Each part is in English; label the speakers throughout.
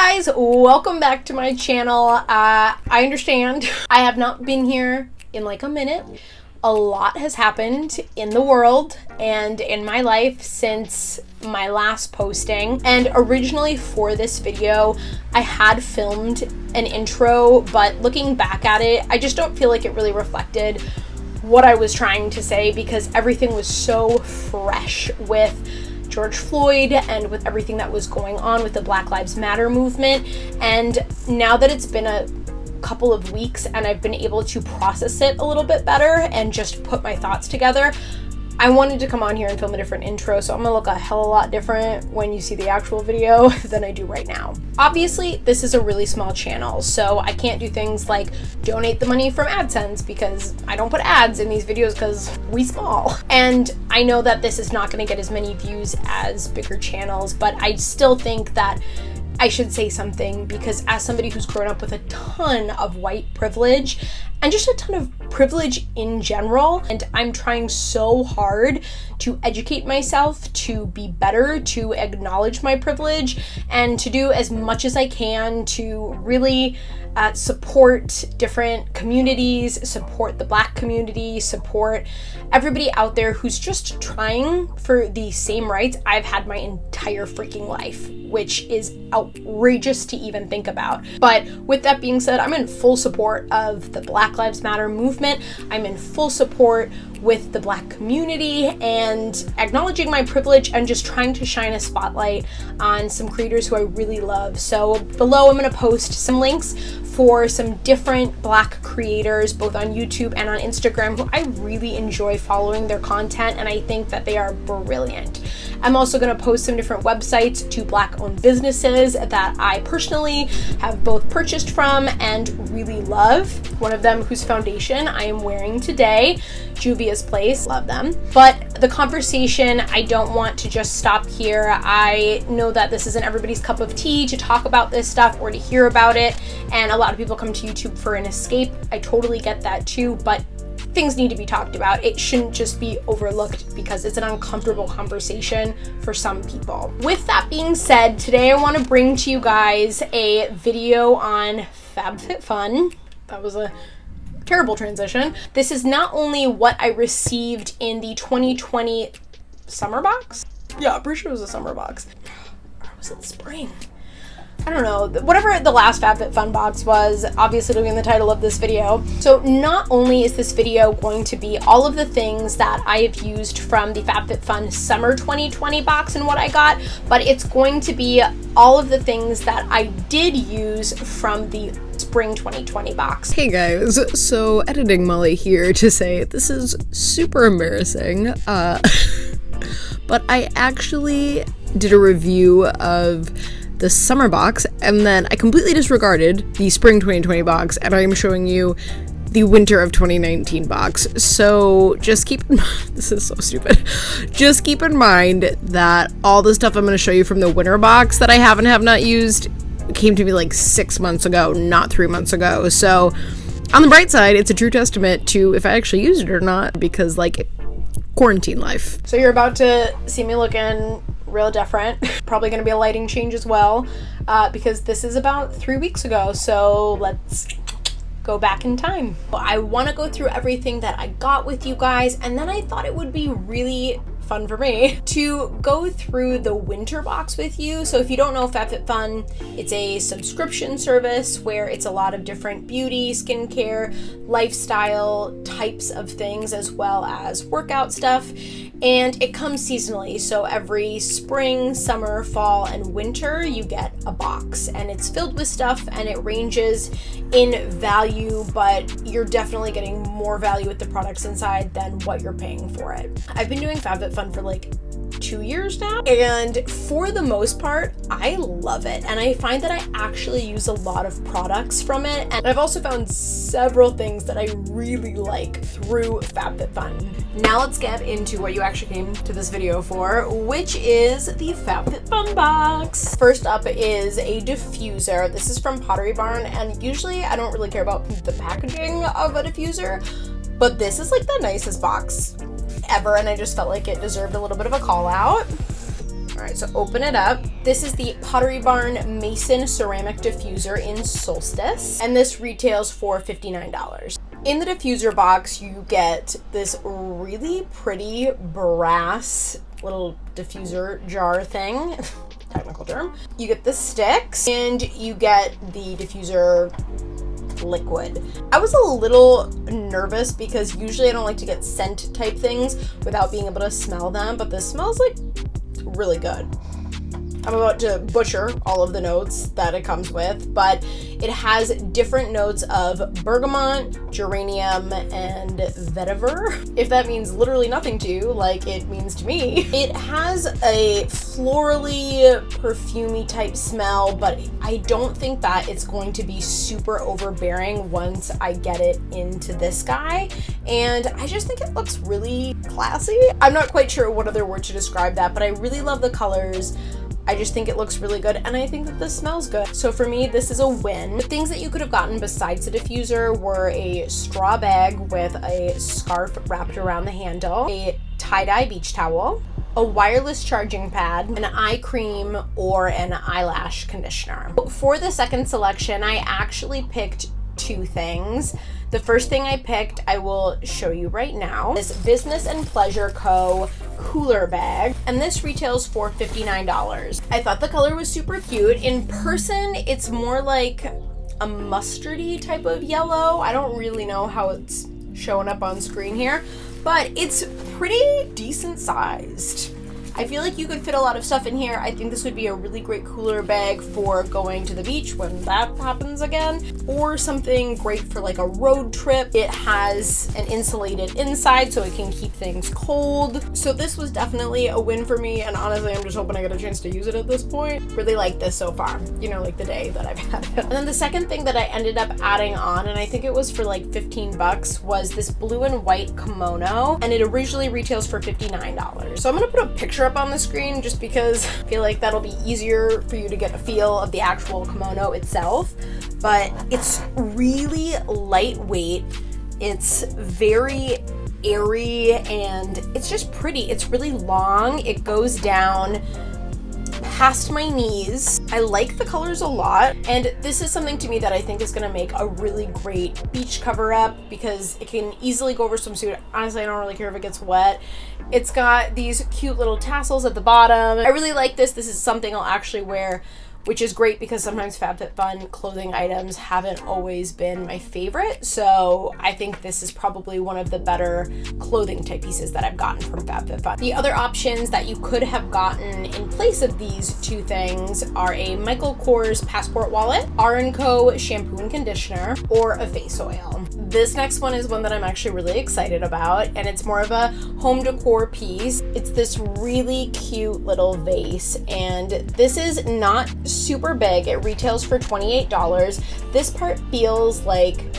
Speaker 1: guys, welcome back to my channel. I understand I have not been here in like a minute. A lot has happened in the world and in my life since my last posting. And originally for this video, I had filmed an intro, but looking back at it, I just don't feel like it really reflected what I was trying to say because everything was so fresh with George Floyd and with everything that was going on with the Black Lives Matter movement. And now that it's been a couple of weeks and I've been able to process it a little bit better and just put my thoughts together, I wanted to come on here and film a different intro, so I'm gonna look a hell of a lot different when you see the actual video than I do right now. Obviously, this is a really small channel, so I can't do things like donate the money from AdSense because I don't put ads in these videos because we small. And I know that this is not gonna get as many views as bigger channels, but I still think that I should say something because as somebody who's grown up with a ton of white privilege and just a ton of privilege in general, and I'm trying so hard to educate myself, to be better, to acknowledge my privilege, and to do as much as I can to really support different communities, support the Black community, support everybody out there who's just trying for the same rights I've had my entire freaking life, which is outrageous to even think about. But with that being said, I'm in full support of the Black Lives Matter movement. I'm in full support with the Black community and acknowledging my privilege and just trying to shine a spotlight on some creators who I really love. So below I'm going to post some links for some different Black creators, both on YouTube and on Instagram, who I really enjoy following their content and I think that they are brilliant. I'm also going to post some different websites to Black-owned businesses that I personally have both purchased from and really love. One of them whose foundation I am wearing today, Juvia's Place, love them. But the conversation, I don't want to just stop here. I know that this isn't everybody's cup of tea to talk about this stuff or to hear about it, and a lot of people come to YouTube for an escape. I totally get that too, but things need to be talked about. It shouldn't just be overlooked because it's an uncomfortable conversation for some people. With that being said, today I want to bring to you guys a video on FabFitFun. That was a terrible transition. This is not only what I received in the 2020 summer box. Yeah, I'm pretty sure it was a summer box. Or was it spring? I don't know, whatever the last FabFitFun box was, obviously it'll be in the title of this video. So not only is this video going to be all of the things that I have used from the FabFitFun summer 2020 box and what I got, but it's going to be all of the things that I did use from the spring 2020 box. Hey guys, so editing Molly here to say this is super embarrassing, but I actually did a review of the summer box, and then I completely disregarded the spring 2020 box, and I am showing you the winter of 2019 box. So just keep in mind, this is so stupid. Just keep in mind that all the stuff I'm going to show you from the winter box that I have not used came to me like 6 months ago, not 3 months ago. So on the bright side, it's a true testament to if I actually used it or not, because like quarantine life. So you're about to see me looking real different. Probably gonna be a lighting change as well, because this is about 3 weeks ago, so let's go back in time. I want to go through everything that I got with you guys, and then I thought it would be really fun for me to go through the winter box with you. So if you don't know FabFitFun, it's a subscription service where it's a lot of different beauty, skincare, lifestyle types of things, as well as workout stuff. And it comes seasonally, so every spring, summer, fall, and winter you get a box, and it's filled with stuff, and it ranges in value, but you're definitely getting more value with the products inside than what you're paying for it. I've been doing FabFitFun for like 2 years now, and for the most part I love it, and I find that I actually use a lot of products from it, and I've also found several things that I really like through FabFitFun. Now let's get into what you actually came to this video for, which is the FabFitFun box. First up is a diffuser. This is from Pottery Barn, and usually I don't really care about the packaging of a diffuser, but this is like the nicest box ever, and I just felt like it deserved a little bit of a call out. right, so open it up. This is the Pottery Barn Mason Ceramic Diffuser in Solstice, and this retails for $59. In the diffuser box, you get this really pretty brass little diffuser jar thing, technical term. You get the sticks, and you get the diffuser liquid. I was a little nervous because usually I don't like to get scent type things without being able to smell them, but this smells like really good. I'm about to butcher all of the notes that it comes with, but it has different notes of bergamot, geranium, and vetiver. If that means literally nothing to you, like it means to me. It has a florally, perfumey type smell, but I don't think that it's going to be super overbearing once I get it into this guy. And I just think it looks really classy. I'm not quite sure what other word to describe that, but I really love the colors. I just think it looks really good, and I think that this smells good. So for me, this is a win. The things that you could have gotten besides the diffuser were a straw bag with a scarf wrapped around the handle, a tie-dye beach towel, a wireless charging pad, an eye cream, or an eyelash conditioner. For the second selection, I actually picked two things. The first thing I picked, I will show you right now, this Business and Pleasure Co. cooler bag, and this retails for $59. I thought the color was super cute. In person, it's more like a mustardy type of yellow. I don't really know how it's showing up on screen here, but it's pretty decent sized. I feel like you could fit a lot of stuff in here. I think this would be a really great cooler bag for going to the beach when that happens again, or something great for like a road trip. It has an insulated inside so it can keep things cold. So this was definitely a win for me, and honestly, I'm just hoping I get a chance to use it at this point. Really like this so far, you know, like the day that I've had it. And then the second thing that I ended up adding on, and I think it was for like 15 bucks, was this blue and white kimono, and it originally retails for $59. So I'm gonna put a picture up on the screen just because I feel like that'll be easier for you to get a feel of the actual kimono itself. But it's really lightweight, it's very airy, and it's just pretty. It's really long. It goes down past my knees. I like the colors a lot, and this is something to me that I think is going to make a really great beach cover up because it can easily go over swimsuit. Honestly, I don't really care if it gets wet. It's got these cute little tassels at the bottom. I really like this. This is something I'll actually wear, which is great because sometimes FabFitFun clothing items haven't always been my favorite. So I think this is probably one of the better clothing type pieces that I've gotten from FabFitFun. The other options that you could have gotten in place of these two things are a Michael Kors passport wallet, R&Co shampoo and conditioner, or a face oil. This next one is one that I'm actually really excited about, and it's more of a home decor piece. It's this really cute little vase, and this is not super big. It retails for $28. This part feels like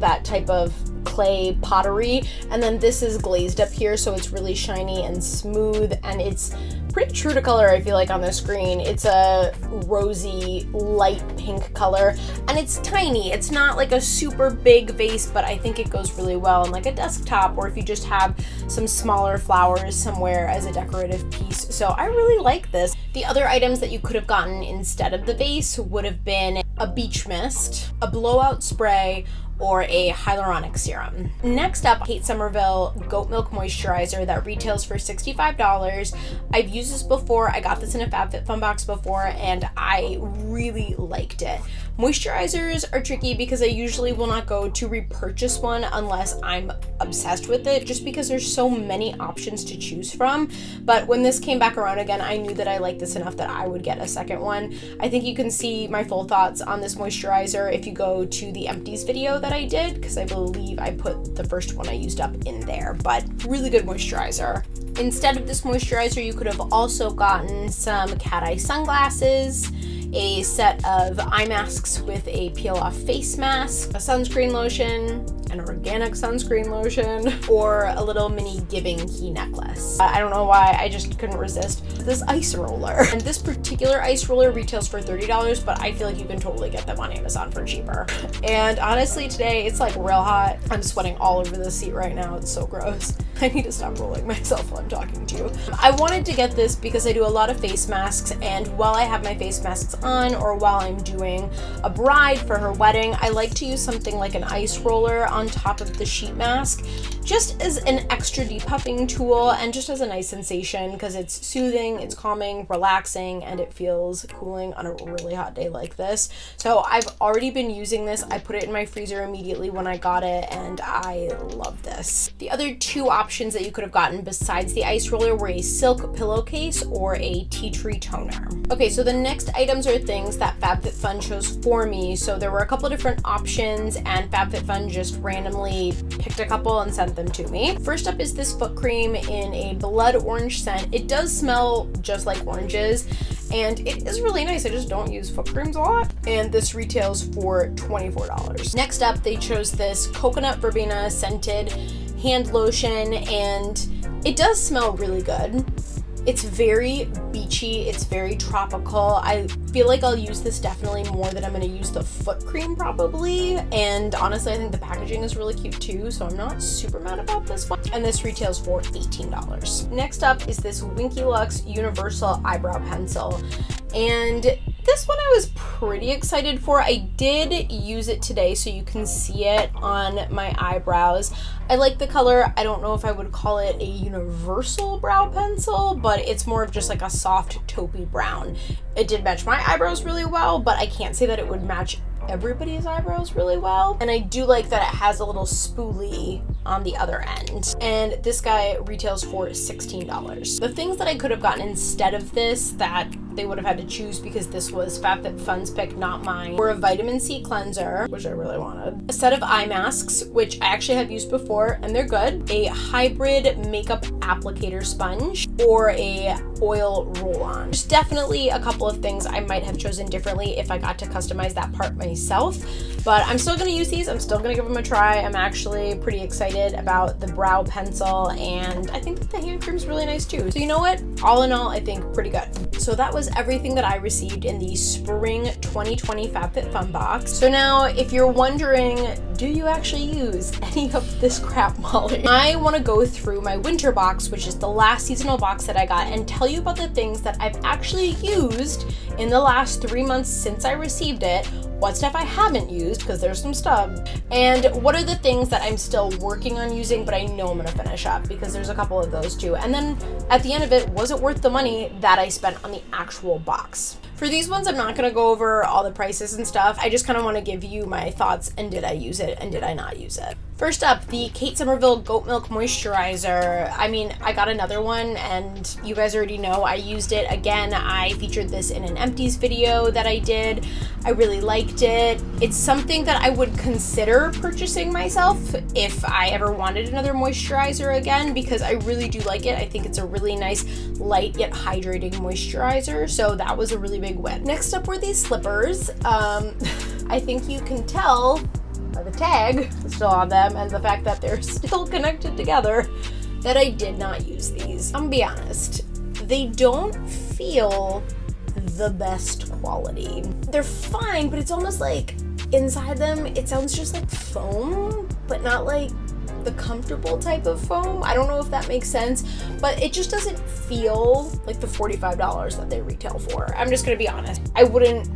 Speaker 1: that type of clay pottery, and then this is glazed up here, so it's really shiny and smooth, and it's pretty true to color. I feel like on the screen it's a rosy light pink color, and it's tiny. It's not like a super big vase, but I think it goes really well on like a desktop, or if you just have some smaller flowers somewhere as a decorative piece. So I really like this. The other items that you could have gotten instead of the vase would have been a beach mist, a blowout spray, or a hyaluronic serum. Next up, Kate Somerville Goat Milk Moisturizer that retails for $65. I've used this before. I got this in a FabFitFun box before, and I really liked it. Moisturizers are tricky because I usually will not go to repurchase one unless I'm obsessed with it, just because there's so many options to choose from. But when this came back around again, I knew that I liked this enough that I would get a second one. I think you can see my full thoughts on this moisturizer if you go to the empties video that I did, because I believe I put the first one I used up in there, but really good moisturizer. Instead of this moisturizer, you could have also gotten some cat eye sunglasses, a set of eye masks with a peel-off face mask, a sunscreen lotion, an organic sunscreen lotion, or a little mini giving key necklace. I don't know why, I just couldn't resist. this ice roller. And this particular ice roller retails for $30, but I feel like you can totally get them on Amazon for cheaper. And honestly, today it's like real hot. I'm sweating all over the seat right now. It's so gross. I need to stop rolling myself while I'm talking to you. I wanted to get this because I do a lot of face masks, and while I have my face masks on or while I'm doing a bride for her wedding, I like to use something like an ice roller on top of the sheet mask just as an extra depuffing tool and just as a nice sensation because it's soothing, it's calming, relaxing, and it feels cooling on a really hot day like this. So I've already been using this. I put it in my freezer immediately when I got it, and I love this. The other two options that you could have gotten besides the ice roller were a silk pillowcase or a tea tree toner. Okay, so the next items are things that FabFitFun chose for me. So there were a couple different options, and FabFitFun just randomly picked a couple and sent them to me. First up is this foot cream in a blood orange scent. It does smell just like oranges, and it is really nice. I just don't use foot creams a lot, and this retails for $24. Next up, they chose this coconut verbena scented hand lotion, and it does smell really good. It's very beachy, it's very tropical. I feel like I'll use this definitely more than I'm going to use the foot cream probably, and honestly I think the packaging is really cute too, so I'm not super mad about this one. And this retails for $18. Next up is this Winky Luxe Universal Eyebrow Pencil, and this one I was pretty excited for. I did use it today so you can see it on my eyebrows. I like the color. I don't know if I would call it a universal brow pencil, but it's more of just like a soft taupey brown. It did match my eyebrows really well, but I can't say that it would match everybody's eyebrows really well. And I do like that it has a little spoolie on the other end. And this guy retails for $16. The things that I could have gotten instead of this that they would have had to choose because this was FabFitFun's pick, not mine, were a vitamin C cleanser, which I really wanted, a set of eye masks, which I actually have used before and they're good, a hybrid makeup applicator sponge, or a oil roll-on. There's definitely a couple of things I might have chosen differently if I got to customize that part myself, but I'm still going to use these. I'm still going to give them a try. I'm actually pretty excited about the brow pencil, and I think that the hand cream is really nice too. So you know what? All in all, I think pretty good. So that was everything that I received in the spring 2020 FabFitFun box. So now if you're wondering, do you actually use any of this crap, Molly? I want to go through my winter box, which is the last seasonal box that I got, and tell you about the things that I've actually used in the last 3 months since I received it, what stuff I haven't used, because there's some stuff, and what are the things that I'm still working on using, but I know I'm gonna finish up, because there's a couple of those too. And then at the end of it, was it worth the money that I spent on the actual box? For these ones, I'm not gonna go over all the prices and stuff. I just kind of want to give you my thoughts, and did I use it and did I not use it? First up, the Kate Somerville Goat Milk Moisturizer. I mean, I got another one, and you guys already know I used it. Again, I featured this in an empties video that I did. I really liked it. It's something that I would consider purchasing myself if I ever wanted another moisturizer again, because I really do like it. I think it's a really nice, light yet hydrating moisturizer, so that was a really big win. Next up were these slippers. I think you can tell by the tag still on them and the fact that they're still connected together that I did not use these. I'm gonna be honest, they don't feel the best quality. They're fine, but it's almost like inside them it sounds just like foam, but not like the comfortable type of foam. I don't know if that makes sense, but it just doesn't feel like the $45 that they retail for. I'm just gonna be honest. I wouldn't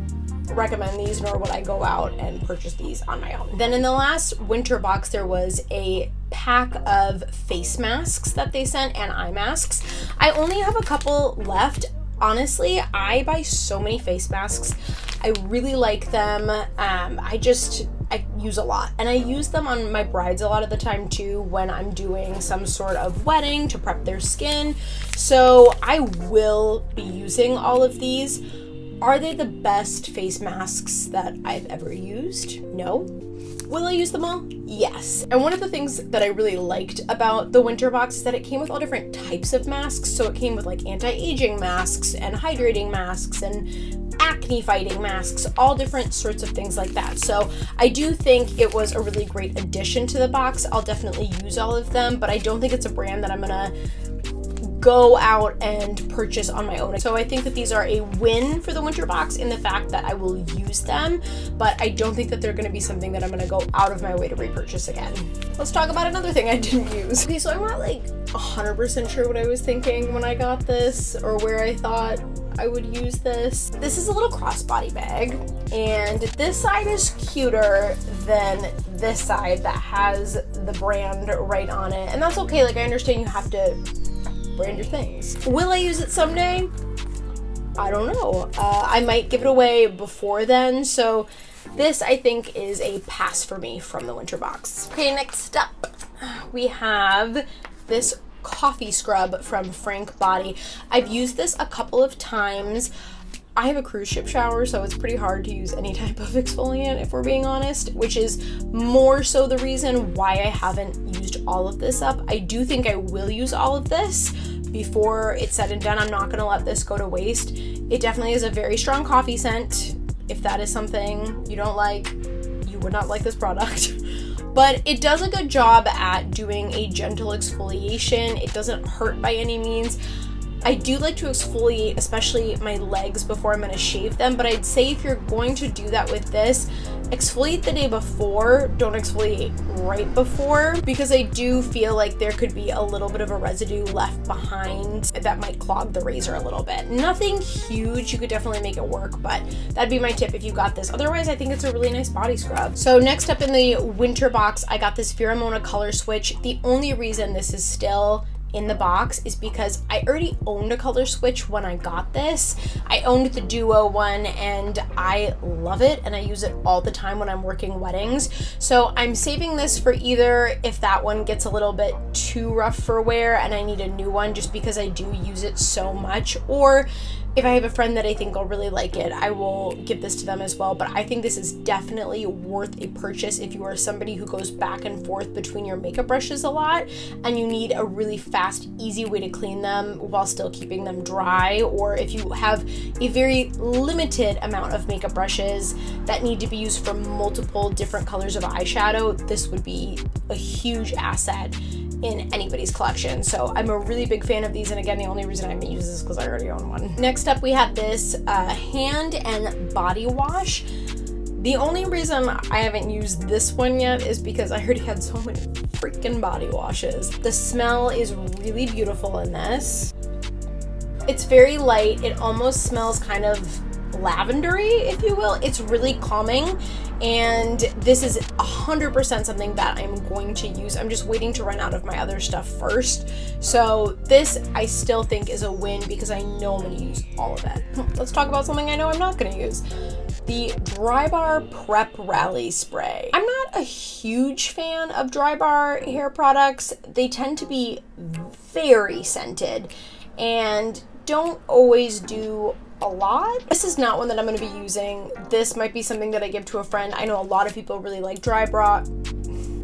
Speaker 1: recommend these, nor would I go out and purchase these on my own. Then in the last winter box, there was a pack of face masks that they sent and eye masks. I only have a couple left. Honestly, I buy so many face masks. I really like them. I use a lot, and I use them on my brides a lot of the time too when I'm doing some sort of wedding to prep their skin. So I will be using all of these. Are they the best face masks that I've ever used? No. Will I use them all? Yes. And one of the things that I really liked about the winter box is that it came with all different types of masks. So it came with like anti-aging masks and hydrating masks and acne fighting masks, all different sorts of things like that. So I do think it was a really great addition to the box. I'll definitely use all of them, but I don't think it's a brand that I'm gonna go out and purchase on my own. So I think that these are a win for the winter box in the fact that I will use them, but I don't think that they're going to be something that I'm going to go out of my way to repurchase again. Let's talk about another thing I didn't use. Okay, so I'm not like 100% sure what I was thinking when I got this or where I thought I would use this. This is a little crossbody bag, and this side is cuter than this side that has the brand right on it, and that's okay. Like, I understand you have to brand your things. Will I use it someday? I don't know. I might give it away before then, so this I think is a pass for me from the winter box. Okay, next up we have this coffee scrub from Frank Body. I've used this a couple of times. I have a cruise ship shower, so it's pretty hard to use any type of exfoliant if we're being honest, which is more so the reason why I haven't used all of this up. I do think I will use all of this before it's said and done. I'm not gonna let this go to waste. It definitely is a very strong coffee scent. If that is something you don't like, you would not like this product. But it does a good job at doing a gentle exfoliation. It doesn't hurt by any means. I do like to exfoliate, especially my legs, before I'm going to shave them, but I'd say if you're going to do that with this, exfoliate the day before, don't exfoliate right before, because I do feel like there could be a little bit of a residue left behind that might clog the razor a little bit. Nothing huge, you could definitely make it work, but that'd be my tip if you got this. Otherwise, I think it's a really nice body scrub. So next up in the winter box, I got this Vera color switch. The only reason this is still in the box is because I already owned a color switch when I got this. I owned the Duo one and I love it, and I use it all the time when I'm working weddings. So I'm saving this for either if that one gets a little bit too rough for wear and I need a new one just because I do use it so much, or if I have a friend that I think will really like it, I will give this to them as well. But I think this is definitely worth a purchase if you are somebody who goes back and forth between your makeup brushes a lot and you need a really fast, easy way to clean them while still keeping them dry, or if you have a very limited amount of makeup brushes that need to be used for multiple different colors of eyeshadow, this would be a huge asset in anybody's collection. So I'm a really big fan of these, and again, the only reason I haven't used this is because I already own one. Next up, we have this hand and body wash. The only reason I haven't used this one yet is because I already had so many freaking body washes. The smell is really beautiful in this. It's very light. It almost smells kind of lavendery, if you will. It's really calming, and this is 100% something that I'm going to use. I'm just waiting to run out of my other stuff first. So this I still think is a win because I know I'm going to use all of it. Let's talk about something I know I'm not going to use. The Drybar Prep Rally Spray. I'm not a huge fan of Drybar hair products. They tend to be very scented and don't always do a lot. This is not one that I'm going to be using. This might be something that I give to a friend. I know a lot of people really like Drybar.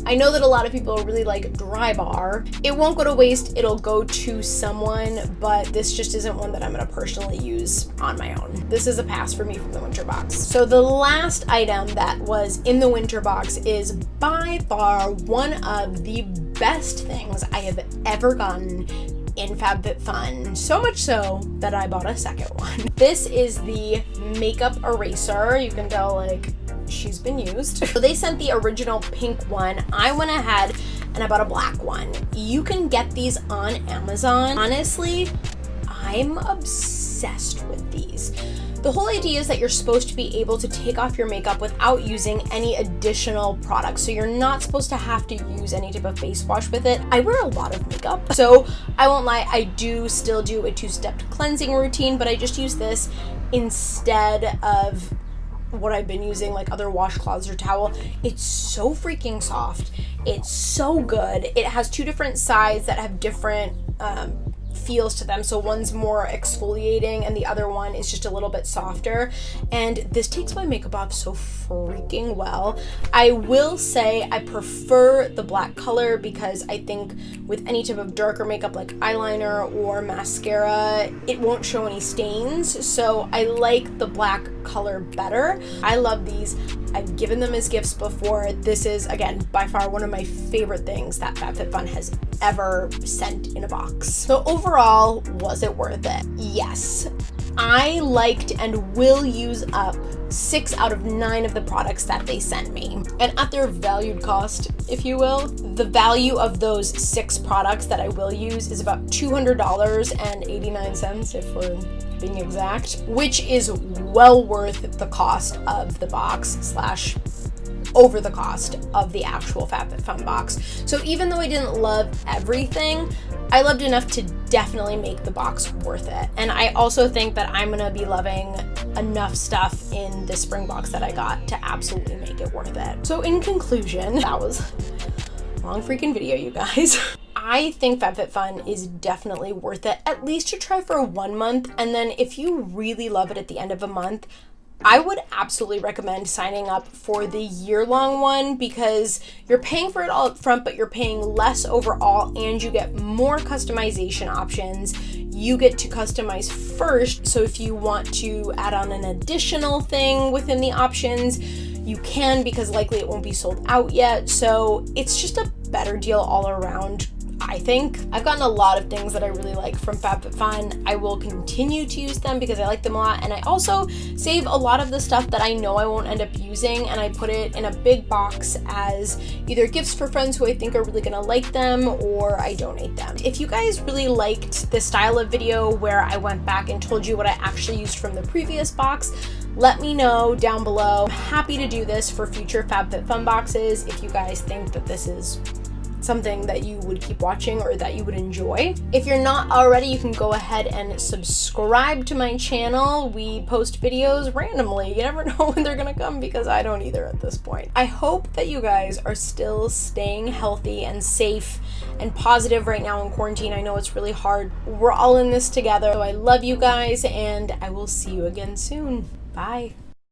Speaker 1: I know that a lot of people really like Drybar. It won't go to waste. It'll go to someone, but this just isn't one that I'm going to personally use on my own. This is a pass for me from the winter box. So the last item that was in the winter box is by far one of the best things I have ever gotten in FabFitFun, so much so that I bought a second one. This is the makeup eraser. You can tell, like, she's been used. So they sent the original pink one. I went ahead and I bought a black one. You can get these on Amazon. Honestly, I'm obsessed with these. The whole idea is that you're supposed to be able to take off your makeup without using any additional products. So you're not supposed to have to use any type of face wash with it. I wear a lot of makeup, so I won't lie, I do still do a two-step cleansing routine, but I just use this instead of what I've been using, like other washcloths or towel. It's so freaking soft. It's so good. It has two different sides that have different feels to them. So one's more exfoliating and the other one is just a little bit softer. And this takes my makeup off so freaking well. I will say I prefer the black color because I think with any type of darker makeup like eyeliner or mascara, it won't show any stains. So I like the black color better. I love these. I've given them as gifts before. This is, again, by far one of my favorite things that FabFitFun has ever sent in a box. So overall, was it worth it? Yes. I liked and will use up 6 out of 9 of the products that they sent me. And at their valued cost, if you will, the value of those 6 products that I will use is about $200.89 if we're being exact, which is well worth the cost of the box slash over the cost of the actual FabFitFun box. So even though I didn't love everything, I loved enough to definitely make the box worth it. And I also think that I'm gonna be loving enough stuff in the spring box that I got to absolutely make it worth it. So in conclusion, that was a long freaking video, you guys. I think FabFitFun is definitely worth it, at least to try for 1 month. And then if you really love it at the end of a month, I would absolutely recommend signing up for the year-long one, because you're paying for it all up front, but you're paying less overall and you get more customization options. You get to customize first, so if you want to add on an additional thing within the options, you can, because likely it won't be sold out yet. So it's just a better deal all around, I think. I've gotten a lot of things that I really like from FabFitFun. I will continue to use them because I like them a lot, and I also save a lot of the stuff that I know I won't end up using, and I put it in a big box as either gifts for friends who I think are really gonna like them, or I donate them. If you guys really liked the style of video where I went back and told you what I actually used from the previous box, let me know down below. I'm happy to do this for future FabFitFun boxes if you guys think that this is something that you would keep watching or that you would enjoy. If you're not already, you can go ahead and subscribe to my channel. We post videos randomly. You never know when they're gonna come, because I don't either at this point. I hope that you guys are still staying healthy and safe and positive right now in quarantine. I know it's really hard. We're all in this together. So I love you guys, and I will see you again soon. Bye.